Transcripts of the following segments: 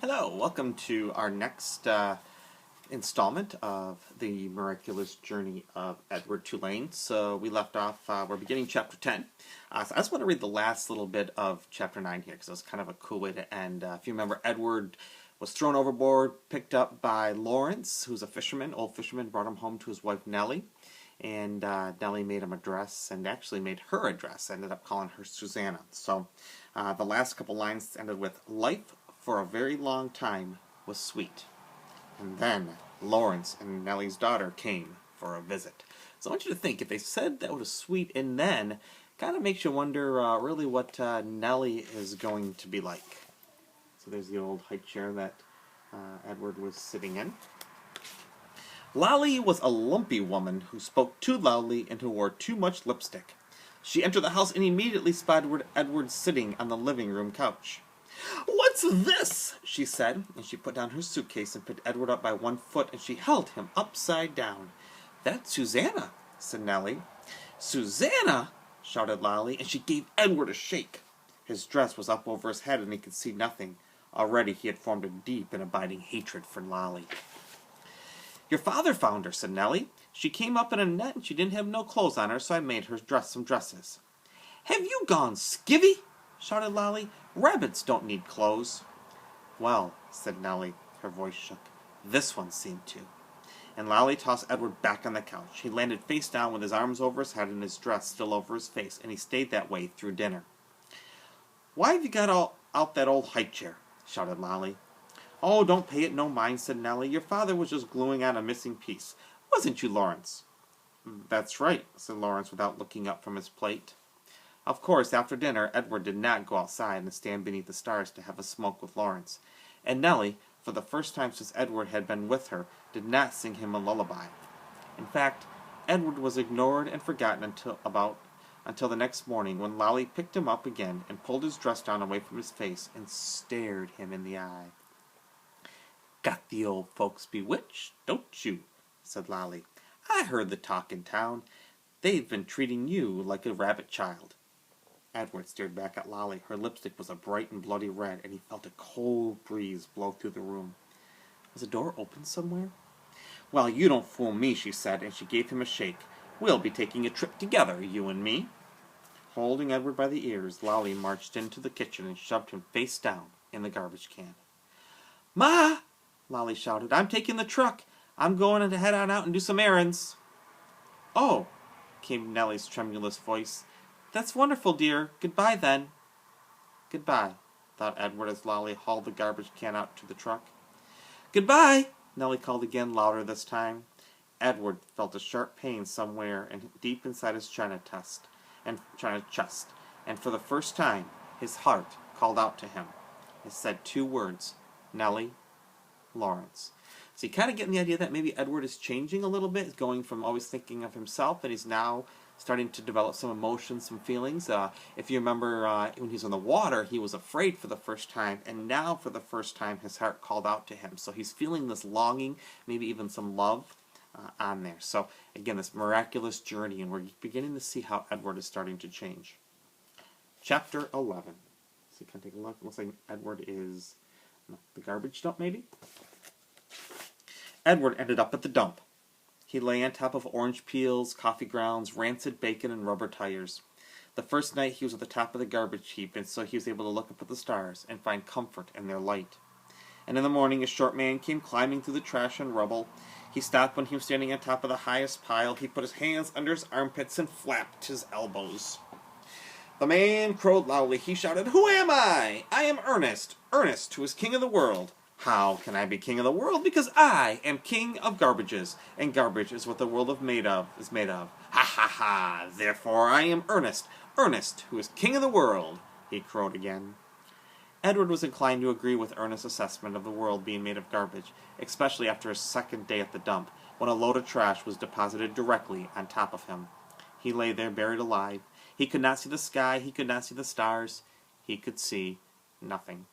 Hello, welcome to our next installment of the miraculous journey of Edward Tulane. So we left off, we're beginning chapter 10. So I just want to read the last little bit of chapter 9 here because it was kind of a cool way to end. If you remember, Edward was thrown overboard, picked up by Lawrence, who's a fisherman, old fisherman, brought him home to his wife Nellie. And Nellie made him a dress, and actually made her a dress, ended up calling her Susanna. So the last couple lines ended with, "Life for a very long time was sweet. And then Lawrence and Nellie's daughter came for a visit." So I want you to think, if they said that was sweet and then, kind of makes you wonder really what Nellie is going to be like. So there's the old high chair that Edward was sitting in. Lolly was a lumpy woman who spoke too loudly and who wore too much lipstick. She entered the house and immediately spotted Edward sitting on the living room couch. "What's this?" she said, and she put down her suitcase and picked Edward up by one foot, and she held him upside down. "That's Susanna," said Nellie. "Susanna!" shouted Lolly, and she gave Edward a shake. His dress was up over his head, and he could see nothing. Already he had formed a deep and abiding hatred for Lolly. "Your father found her," said Nellie. "She came up in a net, and she didn't have no clothes on her, so I made her dress some dresses." "Have you gone skivvy?" shouted Lolly. "Rabbits don't need clothes." "Well," said Nellie. Her voice shook. "This one seemed to." And Lolly tossed Edward back on the couch. He landed face down with his arms over his head and his dress still over his face, and he stayed that way through dinner. "Why have you got out that old high chair?" shouted Lolly. "Oh, don't pay it no mind," said Nellie. "Your father was just gluing on a missing piece. Wasn't you, Lawrence?" "That's right," said Lawrence without looking up from his plate. Of course, after dinner, Edward did not go outside and stand beneath the stars to have a smoke with Lawrence. And Nellie, for the first time since Edward had been with her, did not sing him a lullaby. In fact, Edward was ignored and forgotten until the next morning, when Lolly picked him up again and pulled his dress down away from his face and stared him in the eye. "Got the old folks bewitched, don't you?" said Lolly. "I heard the talk in town. They've been treating you like a rabbit child." Edward stared back at Lolly. Her lipstick was a bright and bloody red, and he felt a cold breeze blow through the room. Was the door open somewhere? "Well, you don't fool me," she said, and she gave him a shake. "We'll be taking a trip together, you and me." Holding Edward by the ears, Lolly marched into the kitchen and shoved him face down in the garbage can. "Ma!" Lolly shouted. "I'm taking the truck. I'm going to head on out and do some errands." "Oh," came Nellie's tremulous voice. "That's wonderful, dear. Goodbye, then." "Goodbye," thought Edward as Lolly hauled the garbage can out to the truck. "Goodbye," Nellie called again, louder this time. Edward felt a sharp pain somewhere deep inside his china chest, and for the first time, his heart called out to him. It said two words: Nellie, Lawrence. So you kind of get the idea that maybe Edward is changing a little bit, going from always thinking of himself, and he's now starting to develop some emotions, some feelings. If you remember when he was in the water, he was afraid for the first time, and now for the first time his heart called out to him. So he's feeling this longing, maybe even some love on there. So again, this miraculous journey, and we're beginning to see how Edward is starting to change. Chapter 11. So you can take a look. It looks like Edward is the garbage dump, maybe? Edward ended up at the dump. He lay on top of orange peels, coffee grounds, rancid bacon, and rubber tires. The first night he was at the top of the garbage heap, and so he was able to look up at the stars and find comfort in their light. And in the morning a short man came climbing through the trash and rubble. He stopped when he was standing on top of the highest pile. He put his hands under his armpits and flapped his elbows. The man crowed loudly. He shouted, "Who am I? I am Ernest, Ernest, who is king of the world. How can I be king of the world? Because I am king of garbages, and garbage is what the world is made of. Ha ha ha! Therefore I am Ernest, Ernest, who is king of the world," he crowed again. Edward was inclined to agree with Ernest's assessment of the world being made of garbage, especially after his second day at the dump, when a load of trash was deposited directly on top of him. He lay there buried alive. He could not see the sky. He could not see the stars. He could see nothing.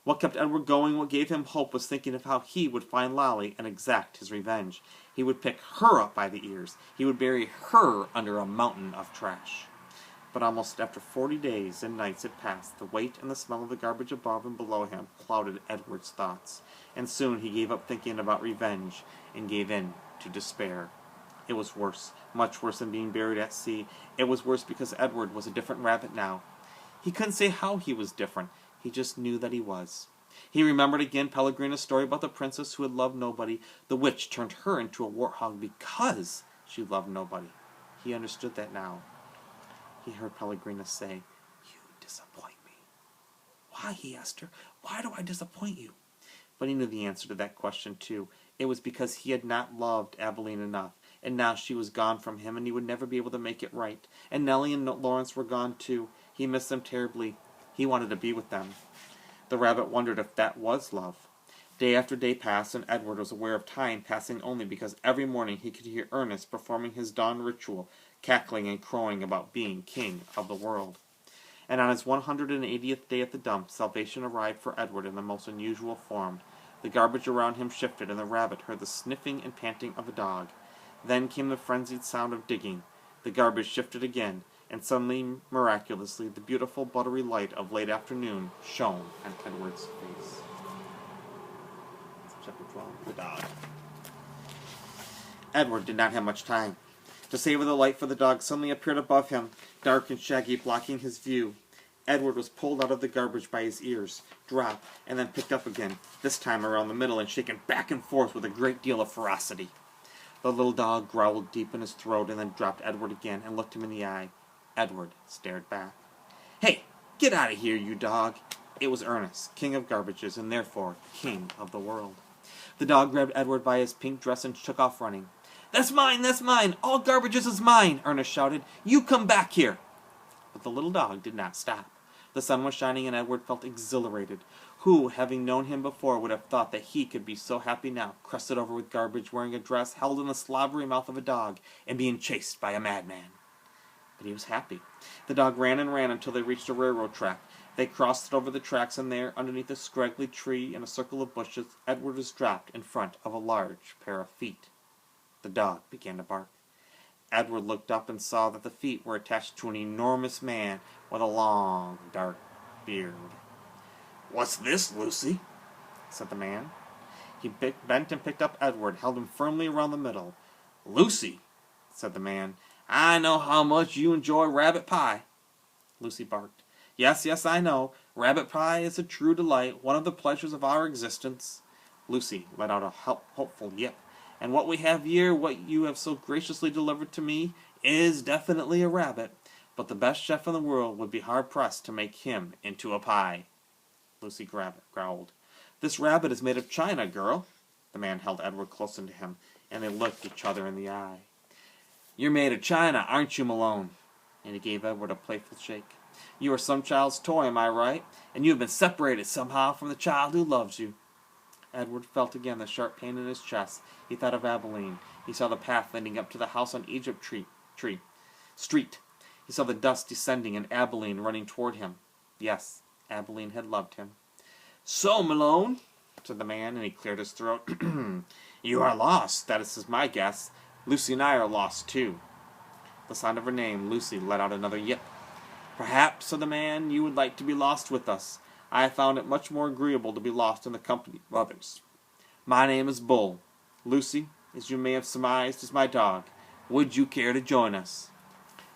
What kept Edward going, what gave him hope, was thinking of how he would find Lolly and exact his revenge. He would pick her up by the ears. He would bury her under a mountain of trash. But almost after 40 days and nights had passed, the weight and the smell of the garbage above and below him clouded Edward's thoughts, and soon he gave up thinking about revenge and gave in to despair. It was worse, much worse than being buried at sea. It was worse because Edward was a different rabbit now. He couldn't say how he was different. He just knew that he was. He remembered again Pellegrina's story about the princess who had loved nobody. The witch turned her into a warthog because she loved nobody. He understood that now. He heard Pellegrina say, "You disappoint me." "Why?" he asked her. "Why do I disappoint you?" But he knew the answer to that question, too. It was because he had not loved Abilene enough, and now she was gone from him, and he would never be able to make it right. And Nellie and Lawrence were gone, too. He missed them terribly. He wanted to be with them. The rabbit wondered if that was love. Day after day passed, and Edward was aware of time passing only because every morning he could hear Ernest performing his dawn ritual, cackling and crowing about being king of the world. And on his 180th day at the dump, salvation arrived for Edward in the most unusual form. The garbage around him shifted, and the rabbit heard the sniffing and panting of a dog. Then came the frenzied sound of digging. The garbage shifted again, and suddenly, miraculously, the beautiful buttery light of late afternoon shone on Edward's face. Chapter 12, the dog. Edward did not have much time. To savor the light, for the dog suddenly appeared above him, dark and shaggy, blocking his view. Edward was pulled out of the garbage by his ears, dropped, and then picked up again, this time around the middle and shaken back and forth with a great deal of ferocity. The little dog growled deep in his throat and then dropped Edward again and looked him in the eye. Edward stared back. "Hey, get out of here, you dog!" It was Ernest, king of garbages, and therefore king of the world. The dog grabbed Edward by his pink dress and took off running. "That's mine! That's mine! All garbages is mine!" Ernest shouted. "You come back here!" But the little dog did not stop. The sun was shining, and Edward felt exhilarated. Who, having known him before, would have thought that he could be so happy now, crusted over with garbage, wearing a dress, held in the slobbery mouth of a dog, and being chased by a madman? But he was happy. The dog ran and ran until they reached a railroad track. They crossed it over the tracks, and there, underneath a scraggly tree in a circle of bushes, Edward was dropped in front of a large pair of feet. The dog began to bark. Edward looked up and saw that the feet were attached to an enormous man with a long, dark beard. "What's this, Lucy?" said the man. He bent and picked up Edward, held him firmly around the middle. "Lucy," said the man, "I know how much you enjoy rabbit pie." Lucy barked. Yes, yes, I know. Rabbit pie is a true delight, one of the pleasures of our existence." Lucy let out a hopeful yip. "And what we have here, what you have so graciously delivered to me, is definitely a rabbit. But the best chef in the world would be hard-pressed to make him into a pie." Lucy growled. "This rabbit is made of china, girl." The man held Edward close to him, and they looked each other in the eye. "You're made of china, aren't you, Malone?" And he gave Edward a playful shake. "You are some child's toy, am I right? And you have been separated somehow from the child who loves you." Edward felt again the sharp pain in his chest. He thought of Abilene. He saw the path leading up to the house on Egypt Street. He saw the dust descending and Abilene running toward him. Yes, Abilene had loved him. "So, Malone," said the man, and he cleared his throat. "You are lost. That is my guess. Lucy and I are lost, too." The sound of her name, Lucy, let out another yip. "Perhaps," said the man, "you would like to be lost with us. I have found it much more agreeable to be lost in the company of others. My name is Bull. Lucy, as you may have surmised, is my dog. Would you care to join us?"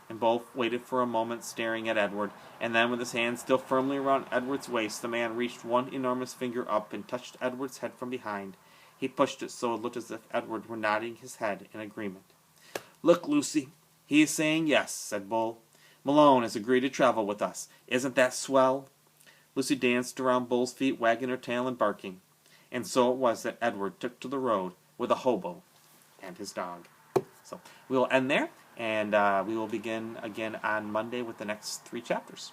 And both waited for a moment, staring at Edward, and then, with his hand still firmly around Edward's waist, the man reached one enormous finger up and touched Edward's head from behind. He pushed it so it looked as if Edward were nodding his head in agreement. "Look, Lucy, he is saying yes," said Bull. "Malone has agreed to travel with us. Isn't that swell?" Lucy danced around Bull's feet, wagging her tail and barking. And so it was that Edward took to the road with a hobo and his dog. So we will end there, and we will begin again on Monday with the next 3 chapters.